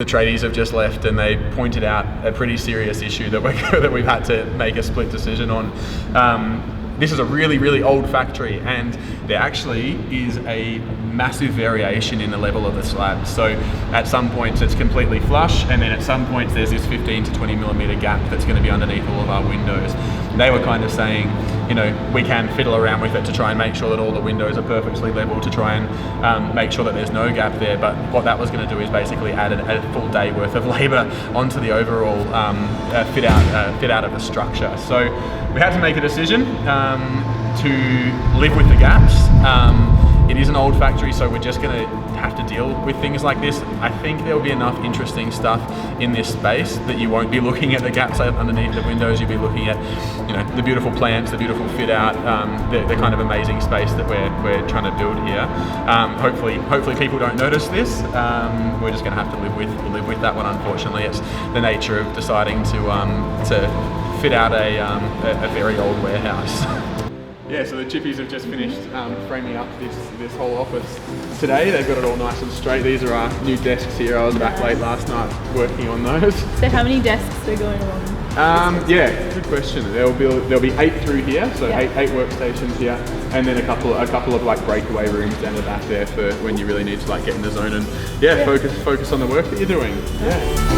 The tradies have just left and they pointed out a pretty serious issue that, that we've had to make a split decision on. This is a really, really old factory, and there actually is a massive variation in the level of the slab. So at some points it's completely flush, and then at some points there's this 15 to 20 millimeter gap that's going to be underneath all of our windows. They were kind of saying, you know, we can fiddle around with it to try and make sure that all the windows are perfectly level, to try and make sure that there's no gap there. But what that was going to do is basically add a full day worth of labour onto the overall fit out of the structure. So we had to make a decision to live with the gaps. It is an old factory, so we're just going to have to deal with things like this. I think there'll be enough interesting stuff in this space that you won't be looking at the gaps underneath the windows. You'll be looking at, you know, the beautiful plants, the beautiful fit out, the kind of amazing space that we're trying to build here. Hopefully people don't notice this. We're just going to have to live with that one. Unfortunately, it's the nature of deciding to fit out a very old warehouse. Yeah, so the chippies have just finished framing up this whole office today. They've got it all nice and straight. These are our new desks here. I was back late last night working on those. So how many desks are going along? Yeah, good question. There'll be 8 through here, so yeah. eight workstations here, and then a couple of like breakaway rooms down the back there for when you really need to like get in the zone and focus on the work that you're doing. Yeah.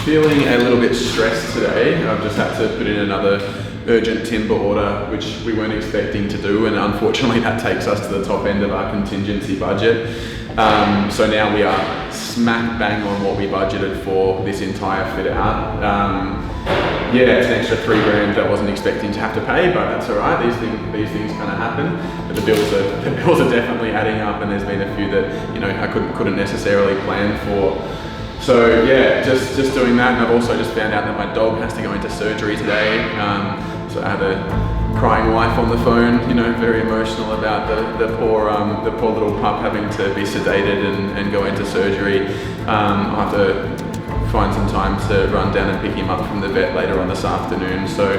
Feeling a little bit stressed today. I've just had to put in another urgent timber order, which we weren't expecting to do, and unfortunately that takes us to the top end of our contingency budget. So now we are smack bang on what we budgeted for this entire fit out. Yeah, it's an extra $3,000 I wasn't expecting to have to pay, but that's all right. These things kind of happen. But the bills are definitely adding up, and there's been a few that, you know, I couldn't necessarily plan for. So yeah, just doing that, and I've also just found out that my dog has to go into surgery today. So I had a crying wife on the phone, you know, very emotional about the poor little pup having to be sedated and go into surgery. I'll have to find some time to run down and pick him up from the vet later on this afternoon. So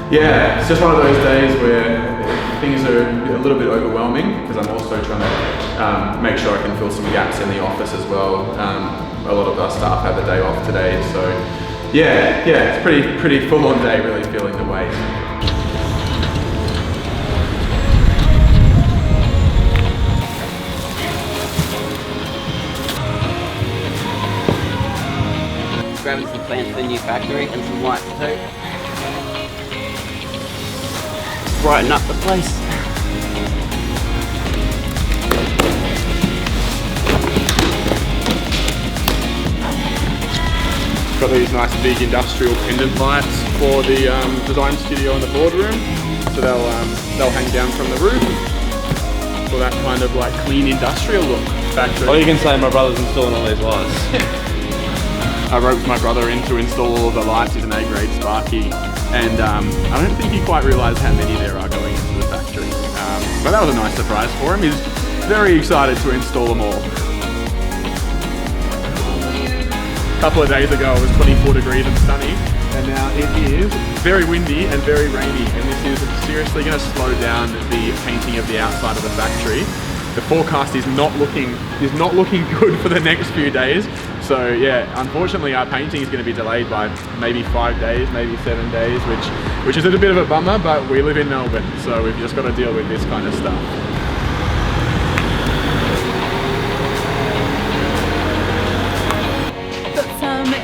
yeah, it's just one of those days where things are a little bit overwhelming, because I'm also trying to make sure I can fill some gaps in the office as well. A lot of our staff have a day off today, so yeah, it's pretty full on day, really feeling the weight. Grabbing some plants for the new factory and some lights too. Brighten up the place. Got these nice big industrial pendant lights for the design studio in the boardroom, so they'll hang down from the roof for that kind of like clean industrial look factory. Well, you can say my brother's installing all these lights. I roped my brother in to install all of the lights. He's an A-grade Sparky, and I don't think he quite realised how many there are going into the factory. But that was a nice surprise for him. He's very excited to install them all. A couple of days ago it was 24 degrees and sunny, and now it is very windy and very rainy, and this is seriously going to slow down the painting of the outside of the factory. The forecast is not looking good for the next few days. So yeah, unfortunately our painting is going to be delayed by maybe 5 days, maybe 7 days, which is a bit of a bummer, but we live in Melbourne, so we've just got to deal with this kind of stuff.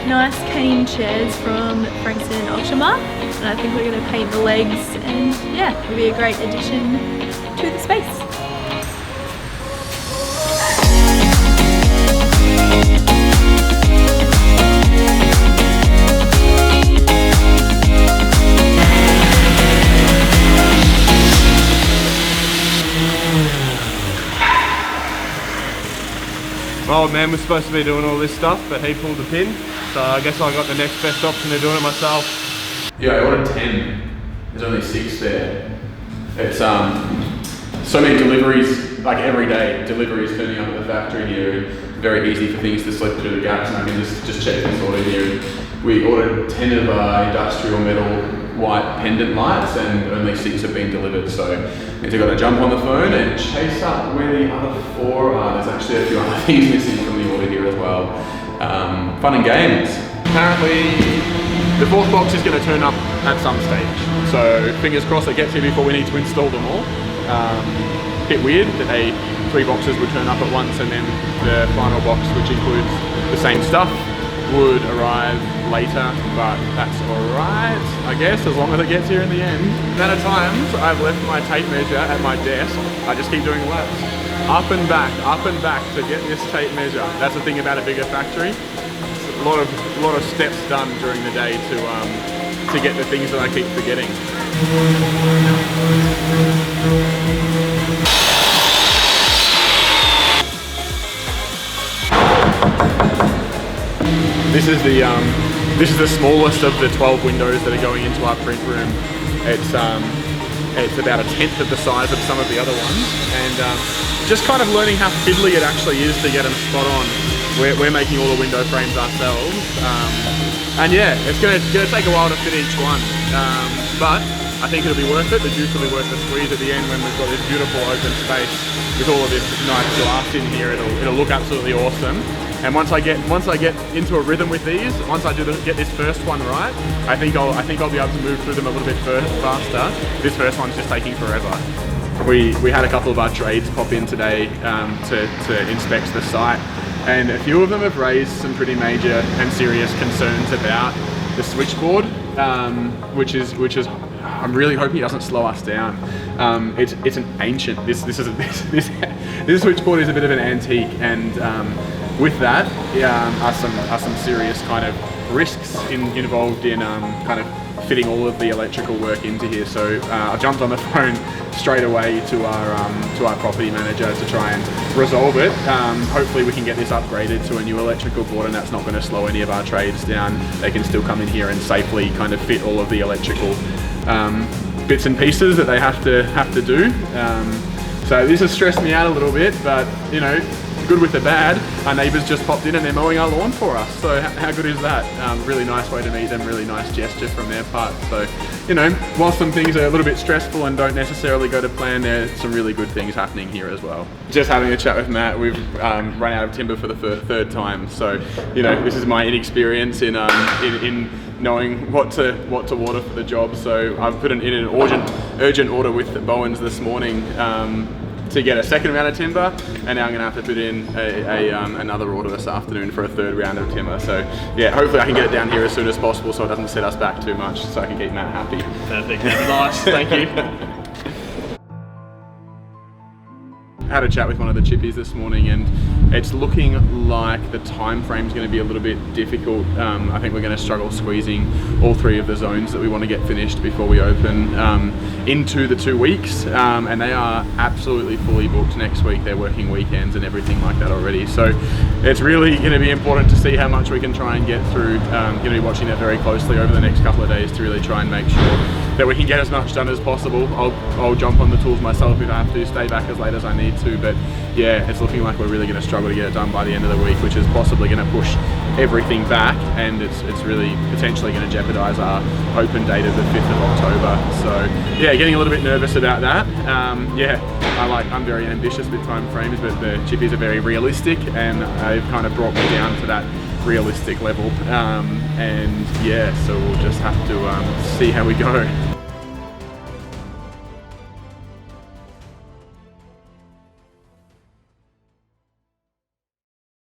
Nice cane chairs from Frankston Auction Mart, and I think we're going to paint the legs, and yeah, it'll be a great addition to the space. My old man was supposed to be doing all this stuff, but he pulled the pin, so I guess I got the next best option of doing it myself. Yeah, I ordered 10. There's only 6 there. It's so many deliveries, like every day, deliveries turning up at the factory here. very easy for things to slip through the gaps, and I can just check this order here. We ordered 10 of our industrial metal white pendant lights, and only 6 have been delivered, so I need to go to jump on the phone and chase up where the other 4 are. There's actually a few other things missing from the order here as well. Fun and games. Apparently the 4th box is going to turn up at some stage, so fingers crossed it gets here before we need to install them all. Bit weird that 3 boxes would turn up at once, and then the final box, which includes the same stuff, would arrive later, but that's alright, I guess, as long as it gets here in the end. The amount of times I've left my tape measure at my desk, I just keep doing laps. Up and back to get this tape measure. That's the thing about a bigger factory. It's a lot of steps done during the day to get the things that I keep forgetting. This is the smallest of the 12 windows that are going into our print room. It's about 1/10 of the size of some of the other ones, and just kind of learning how fiddly it actually is to get them spot on. We're making all the window frames ourselves, and yeah, it's gonna take a while to fit each one, but I think it'll be worth it. The juice will be worth the squeeze at the end when we've got this beautiful open space with all of this nice glass in here. It'll look absolutely awesome. And once I get into a rhythm with these, once I get this first one right, I think I'll be able to move through them a little bit faster. This first one's just taking forever. We had a couple of our trades pop in today to inspect the site, and a few of them have raised some pretty major and serious concerns about the switchboard, which is I'm really hoping it doesn't slow us down. It's an ancient. This switchboard is a bit of an antique, and with that are some serious kind of risks involved in kind of fitting all of the electrical work into here. So I jumped on the phone straight away to our property manager to try and resolve it. Hopefully we can get this upgraded to a new electrical board, and that's not going to slow any of our trades down. They can still come in here and safely kind of fit all of the electrical bits and pieces that they have to do. So this has stressed me out a little bit, but you know, good with the bad, our neighbours just popped in and they're mowing our lawn for us. So how good is that? Really nice way to meet them, really nice gesture from their part. So, you know, while some things are a little bit stressful and don't necessarily go to plan, there's some really good things happening here as well. Just having a chat with Matt, we've run out of timber for the third time. So, you know, this is my inexperience in knowing what to order for the job. So I've put in an urgent order with the Bowens this morning to get a second round of timber, and now I'm going to have to put in another order this afternoon for a third round of timber. So yeah, hopefully I can get it down here as soon as possible so it doesn't set us back too much, so I can keep Matt happy. Perfect, nice, thank you. Had a chat with one of the chippies this morning, and it's looking like the time frame is going to be a little bit difficult. I think we're going to struggle squeezing all 3 of the zones that we want to get finished before we open into the 2 weeks, and they are absolutely fully booked next week. They're working weekends and everything like that already, so it's really going to be important to see how much we can try and get through. Going to be watching that very closely over the next couple of days to really try and make sure that we can get as much done as possible. I'll jump on the tools myself if I have to, stay back as late as I need to, but yeah, it's looking like we're really going to struggle to get it done by the end of the week, which is possibly going to push everything back, and it's really potentially going to jeopardize our open date of the 5th of October. So yeah, getting a little bit nervous about that. Yeah, I'm very ambitious with time frames, but the chippies are very realistic, and they've kind of brought me down to that realistic level, and yeah, so we'll just have to see how we go.